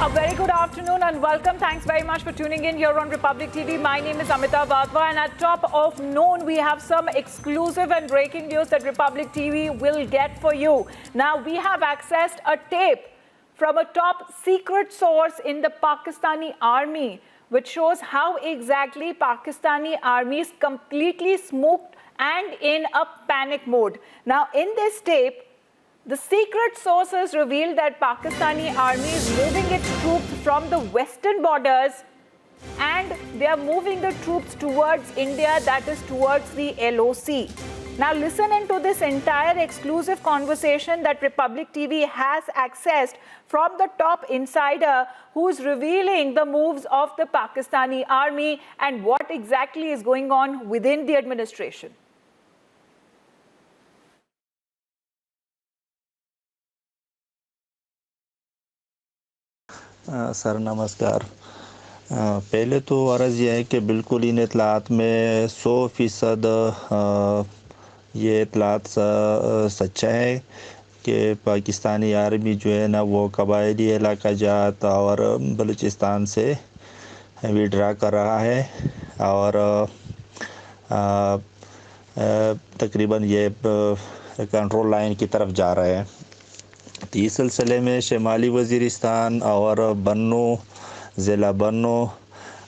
A very good afternoon and welcome. Thanks very much for tuning in here on Republic TV. My name is Amita Vatwa, and at top of noon we have some exclusive and breaking news that Republic TV will get for you. Now we have accessed a tape from a top secret source in the Pakistani army, which shows how exactly Pakistani army is completely smoked and in a panic mode. Now in this tape, the secret sources revealed that Pakistani army is moving its troops from the western borders and they are moving the troops towards India, that is towards the LOC. Now listen into this entire exclusive conversation that Republic TV has accessed from the top insider who is revealing the moves of the Pakistani army and what exactly is going on within the administration. Sir नमस्कार। पहले तो अर्ज़ यह है कि बिल्कुल इन इतलात में 100% ये इतलात सच्चा है कि पाकिस्तानी आर्मी जो है ना वो कबायली इलाका जात और बलूचिस्तान से विड्रा कर रहा है और तकरीबन ये कंट्रोल लाइन की तरफ जा रहा है। तो इस सिलसिले में शुमाली वज़ीरिस्तान और बन्नू ज़िला बन्नू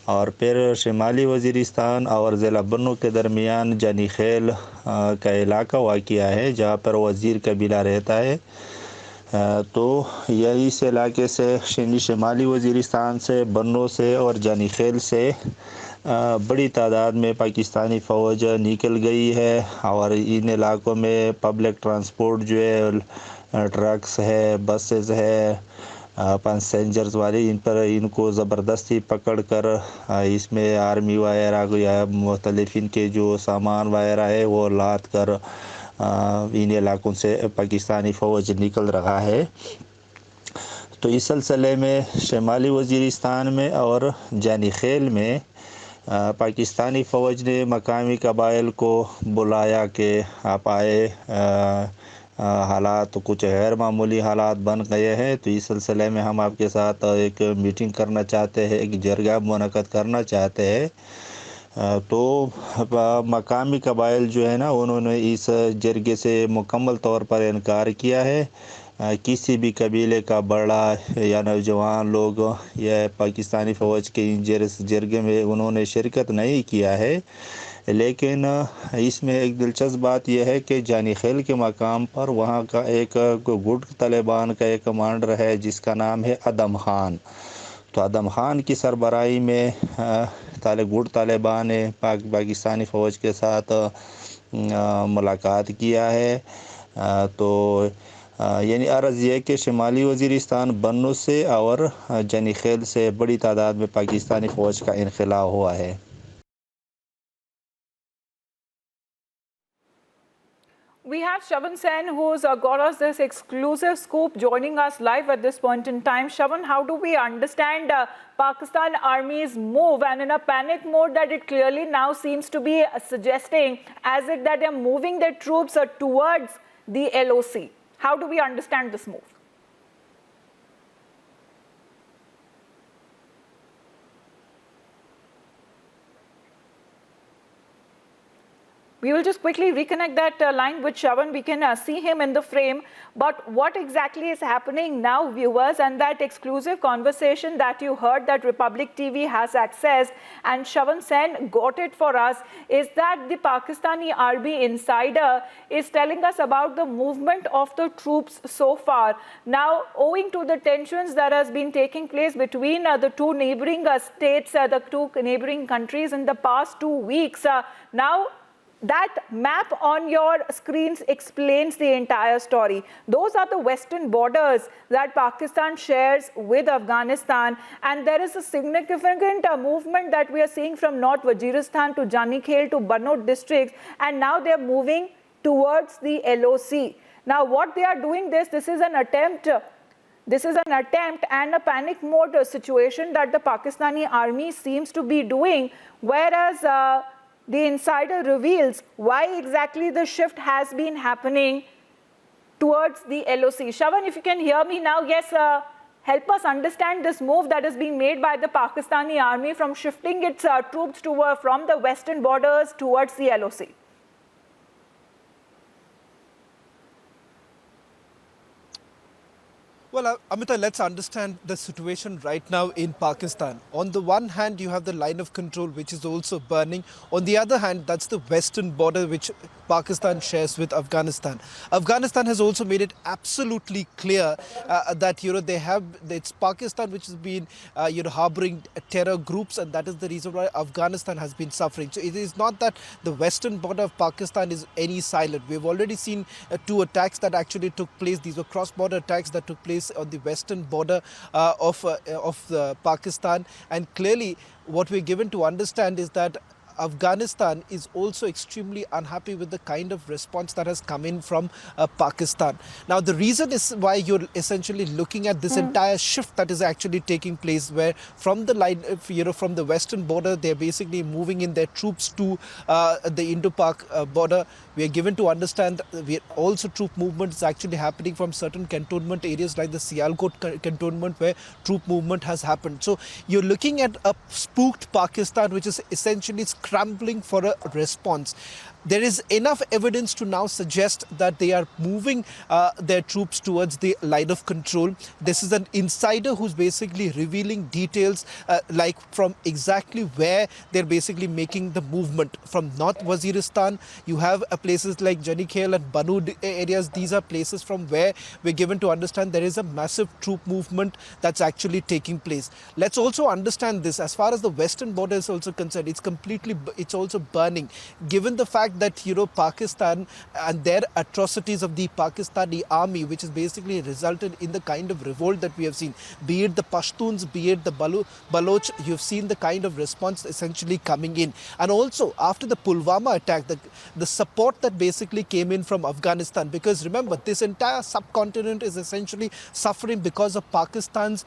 और फिर शुमाली वज़ीरिस्तान और ज़िला बन्नू के दरमियान जानी खेल का इलाका वाक़या है जहाँ पर वज़ीर कबीला रहता है। तो यही इस इलाके से शुमाली वज़ीरिस्तान से बन्नू से और जानी खेल से बड़ी तादाद में पाकिस्तानी फ़ौज निकल गई है और इन इलाकों में पब्लिक ट्रांसपोर्ट जो है ट्रक्स है, बसेस है, पैसेंजर्स वाली इनको ज़बरदस्ती पकड़ कर इसमें आर्मी वगैरह या मुख्तलिफ इनके जो सामान वगैरह है वो लाद कर इन इलाकों से पाकिस्तानी फ़ौज निकल रहा है। तो इस सिलसिले में शुमाली वज़ीरिस्तान में और जानी खेल में पाकिस्तानी फ़ौज ने मकामी कबाइल को बुलाया कि आप आए, हालात कुछ गैर मामूली हालात बन गए हैं। तो इस सिलसिले में हम आपके साथ एक मीटिंग करना चाहते हैं, एक जरगा मुनक़द करना चाहते हैं। तो मकामी कबाइल जो है ना उन्होंने इस जरगे से मुकम्मल तौर पर इनकार किया है। किसी भी कबीले का बड़ा या नौजवान लोग या पाकिस्तानी फ़ौज के जरगे में उन्होंने शिरकत नहीं किया है। लेकिन इसमें एक दिलचस्प बात यह है कि जानी खेल के मकाम पर वहाँ का एक गुट तालिबान का एक कमांडर है जिसका नाम है अदम खान। तो अदम खान की सरबराही में गुट तालिबान ने पाकिस्तानी फ़ौज के साथ मुलाकात किया है। तो यानी अर्ज़ यह कि शुमाली वज़ीरिस्तान बन्नू से और जानी खेल से बड़ी तादाद में पाकिस्तानी फ़ौज का इनखला हुआ है। We have Shavan Sen, who's got us this exclusive scoop, joining us live at this point in time. Shavan, how do we understand Pakistan Army's move, and in a panic mode that it clearly now seems to be suggesting as it that they're moving their troops towards the LOC? How do we understand this move? We will just quickly reconnect that line with Shavan. We can see him in the frame. But what exactly is happening now, viewers, and that exclusive conversation that you heard that Republic TV has accessed and Shavan Sen got it for us, is that the Pakistani army insider is telling us about the movement of the troops so far. Now, owing to the tensions that has been taking place between the two neighboring states, the two neighboring countries in the past 2 weeks, now that map on your screens explains the entire story. Those are the western borders that Pakistan shares with Afghanistan, and there is a significant movement that we are seeing from North Waziristan to Janikhail to Banot districts, and now they are moving towards the LOC. Now what they are doing this is an attempt and a panic mode situation that the Pakistani army seems to be doing, whereas the insider reveals why exactly the shift has been happening towards the LOC. Shavan, if you can hear me now, yes, Help us understand this move that is being made by the Pakistani army from shifting its troops from the western borders towards the LOC. Well, Amita, let's understand the situation right now in Pakistan. On the one hand, you have the line of control, which is also burning. On the other hand, that's the western border, which Pakistan shares with Afghanistan. Afghanistan has also made it absolutely clear that it's Pakistan which has been harboring terror groups, and that is the reason why Afghanistan has been suffering. So it is not that the western border of Pakistan is any silent. We've already seen two attacks that actually took place. These were cross-border attacks that took place on the western border of Pakistan, and clearly what we're given to understand is that Afghanistan is also extremely unhappy with the kind of response that has come in from Pakistan. Now, the reason is why you're essentially looking at this entire shift that is actually taking place, where from the line, from the western border, they're basically moving in their troops to the Indo-Pak border. We are given to understand that also troop movement is actually happening from certain cantonment areas like the Sialkot cantonment, where troop movement has happened. So you're looking at a spooked Pakistan, which is essentially scrambling for a response. There is enough evidence to now suggest that they are moving their troops towards the line of control. This is an insider who's basically revealing details like from exactly where they're basically making the movement. From North Waziristan, you have places like Janikhail and Banud areas. These are places from where we're given to understand there is a massive troop movement that's actually taking place. Let's also understand this. As far as the western border is also concerned, it's also burning. Given the fact that Pakistan and their atrocities of the Pakistani army, which has basically resulted in the kind of revolt that we have seen, be it the Pashtuns, be it the Baloch, you've seen the kind of response essentially coming in. And also after the Pulwama attack, the support that basically came in from Afghanistan, because remember, this entire subcontinent is essentially suffering because of Pakistan's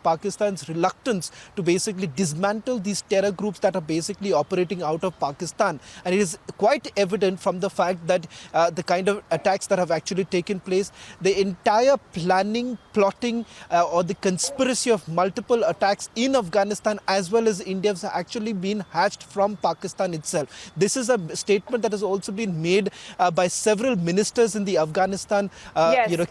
Pakistan's reluctance to basically dismantle these terror groups that are basically operating out of Pakistan. And it is quite evident from the fact that the kind of attacks that have actually taken place, the entire planning, plotting or the conspiracy of multiple attacks in Afghanistan as well as India has actually been hatched from Pakistan itself. This is a statement that has also been made by several ministers in the Afghanistan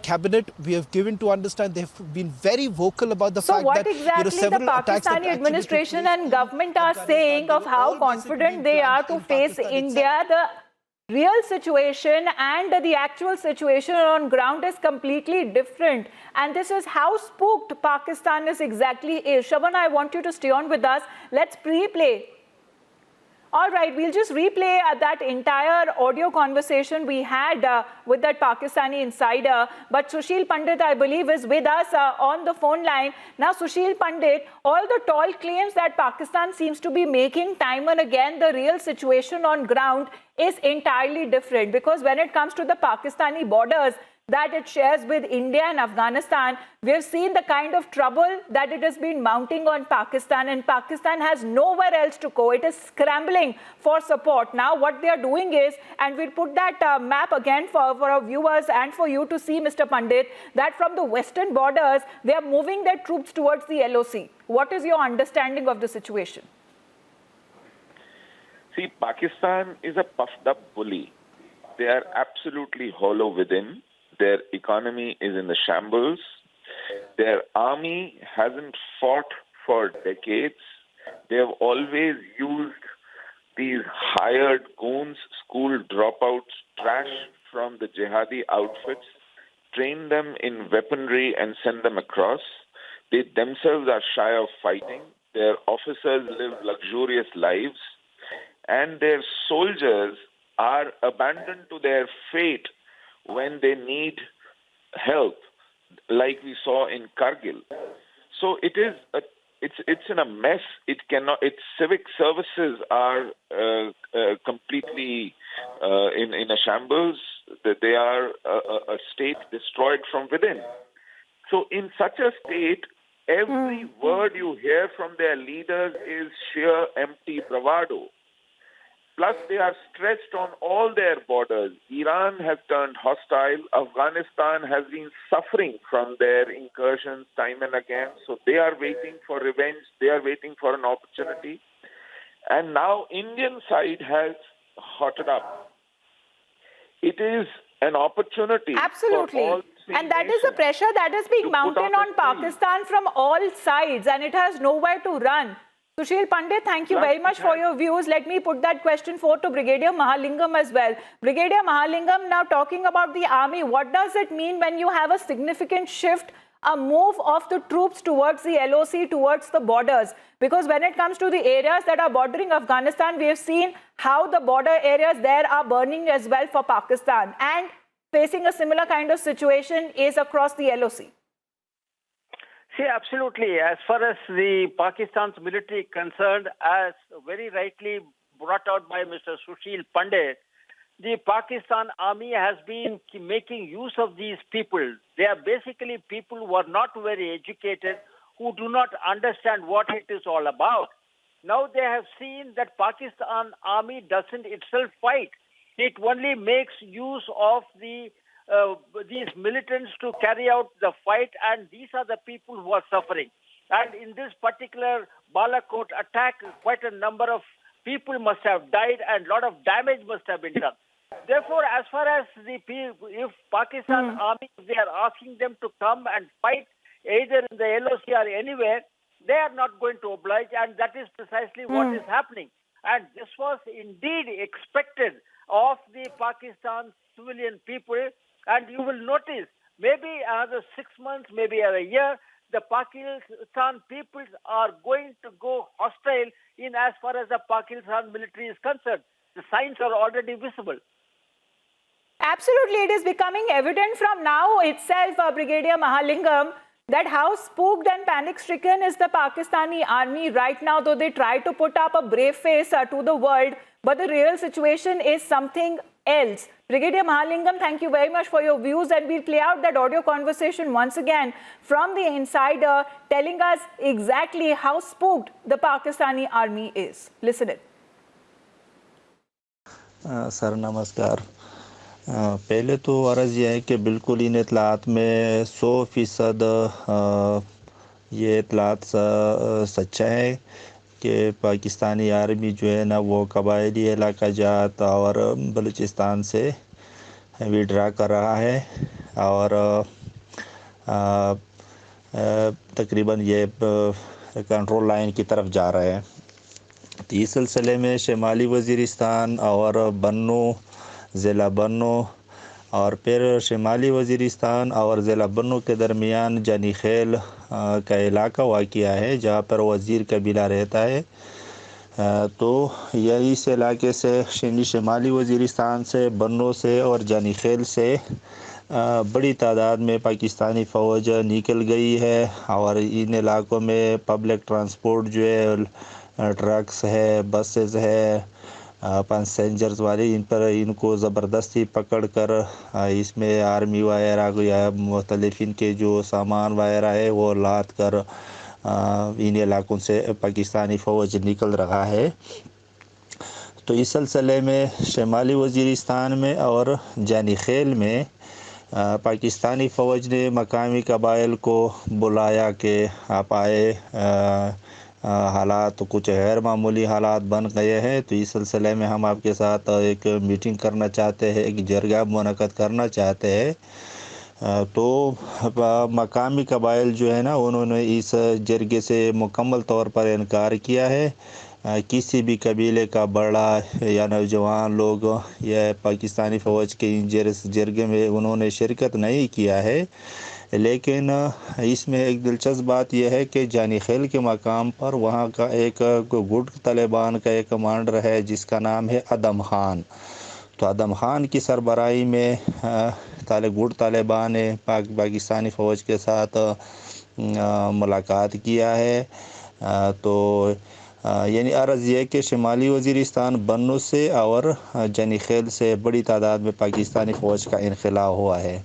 cabinet. We have given to understand they've been very vocal about the fact that exactly several attacks that Pakistani administration and government are saying of how confident they are to face India. The real situation and the actual situation on ground is completely different. And this is how spooked Pakistan is exactly. Shravan, I want you to stay on with us. Let's pre-play. All right, we'll just replay that entire audio conversation we had with that Pakistani insider. But Sushil Pandit, I believe, is with us on the phone line. Now, Sushil Pandit, all the tall claims that Pakistan seems to be making time and again, the real situation on ground is entirely different. Because when it comes to the Pakistani borders that it shares with India and Afghanistan, we have seen the kind of trouble that it has been mounting on Pakistan, and Pakistan has nowhere else to go. It is scrambling for support. Now what they are doing is, and we'll put that map again for our viewers and for you to see, Mr. Pandit, that from the western borders, they are moving their troops towards the LOC. What is your understanding of the situation? See, Pakistan is a puffed up bully. They are absolutely hollow within. Their economy is in the shambles. Their army hasn't fought for decades. They have always used these hired goons, school dropouts, trash from the jihadi outfits, train them in weaponry and send them across. They themselves are shy of fighting. Their officers live luxurious lives. And their soldiers are abandoned to their fate when they need help, like we saw in Kargil. So it's in a mess. Its civic services are completely in a shambles. They are a state destroyed from within. So in such a state, every word you hear from their leaders is sheer empty bravado. Plus, they are stretched on all their borders. Iran has turned hostile. Afghanistan has been suffering from their incursions time and again. So they are waiting for revenge. They are waiting for an opportunity. And now Indian side has hotted up. It is an opportunity Absolutely. for all three And that is the nations pressure that is being to put mounted on a on shield. Pakistan from all sides, and it has nowhere to run. Sushil Pandit, thank you Plus, very much it for has- your views. Let me put that question forward to Brigadier Mahalingam as well. Brigadier Mahalingam, now talking about the army, what does it mean when you have a significant shift, a move of the troops towards the LOC, towards the borders? Because when it comes to the areas that are bordering Afghanistan, we have seen how the border areas there are burning as well for Pakistan. And facing a similar kind of situation is across the LOC. See, absolutely. As far as the Pakistan's military is concerned, as very rightly brought out by Mr. Sushil Pandit, the Pakistan army has been making use of these people. They are basically people who are not very educated, who do not understand what it is all about. Now they have seen that Pakistan army doesn't itself fight. It only makes use of these militants to carry out the fight, and these are the people who are suffering. And in this particular Balakot attack, quite a number of people must have died and a lot of damage must have been done. Therefore, as far as if Pakistan army, they are asking them to come and fight either in the LOC or anywhere, they are not going to oblige, and that is precisely what is happening. And this was indeed expected of the Pakistan civilian people. And you will notice, maybe another 6 months, maybe a year, the Pakistan peoples are going to go hostile in as far as the Pakistan military is concerned. The signs are already visible. Absolutely, it is becoming evident from now itself, Brigadier Mahalingam, that how spooked and panic-stricken is the Pakistani army right now, though they try to put up a brave face to the world, but the real situation is something else. Brigadier Mahalingam, thank you very much for your views, and we'll play out that audio conversation once again from the insider, telling us exactly how spooked the Pakistani army is. Listen in. Sir नमस्कार। पहले तो अर्ज़ यह है कि बिल्कुल इन इतलात में 100% ये इतलात सच्चा है कि पाकिस्तानी आर्मी जो है ना वो कबायली इलाका जात और बलूचिस्तान से विड्रा कर रहा है और तकरीबन ये कंट्रोल लाइन की तरफ जा रहा है। तो इस सिलसिले में शुमाली वज़ीरिस्तान और बन्नू ज़िला बन्नू और फिर शुमाली वज़ीरिस्तान और ज़िला बन्नू के दरमियान जानी खेल का इलाका वाक़या है जहाँ पर वज़ीर कबीला रहता है। तो यही इस इलाके से शुमाली वज़ीरिस्तान से बन्नू से और जानी खेल से बड़ी तादाद में पाकिस्तानी फ़ौज निकल गई है और इन इलाकों में पब्लिक ट्रांसपोर्ट जो है ट्रक्स है, बसेस है, पैसेंजर्स वाले इनको ज़बरदस्ती पकड़ कर इसमें आर्मी वगैरह या मुख्तलिफ इनके जो सामान वगैरह है वो लाद कर इन इलाकों से पाकिस्तानी फ़ौज निकल रहा है। तो इस सिलसिले में शुमाली वज़ीरिस्तान में और जानी खेल में पाकिस्तानी फ़ौज ने मकामी कबाइल को बुलाया कि आप आए, हालात कुछ गैर मामूली हालात बन गए हैं। तो इस सिलसिले में हम आपके साथ एक मीटिंग करना चाहते हैं, एक जरगा मुनक़द करना चाहते हैं। तो मकामी कबाइल जो है ना उन्होंने इस जरगे से मुकम्मल तौर पर इनकार किया है। किसी भी कबीले का बड़ा या नौजवान लोग या पाकिस्तानी फ़ौज के जरगे में उन्होंने शिरकत नहीं किया है। लेकिन इसमें एक दिलचस्प बात यह है कि जानी खेल के मकाम पर वहाँ का एक गुट तालिबान का एक कमांडर है जिसका नाम है अदम खान। तो अदम खान की सरबराही में गुट तालिबान ने पाकिस्तानी फ़ौज के साथ मुलाकात किया है। तो यानी अर्ज़ यह कि शुमाली वज़ीरिस्तान बन्नू से और जानी खेल से बड़ी तादाद में पाकिस्तानी फ़ौज का इनख़ला हुआ है।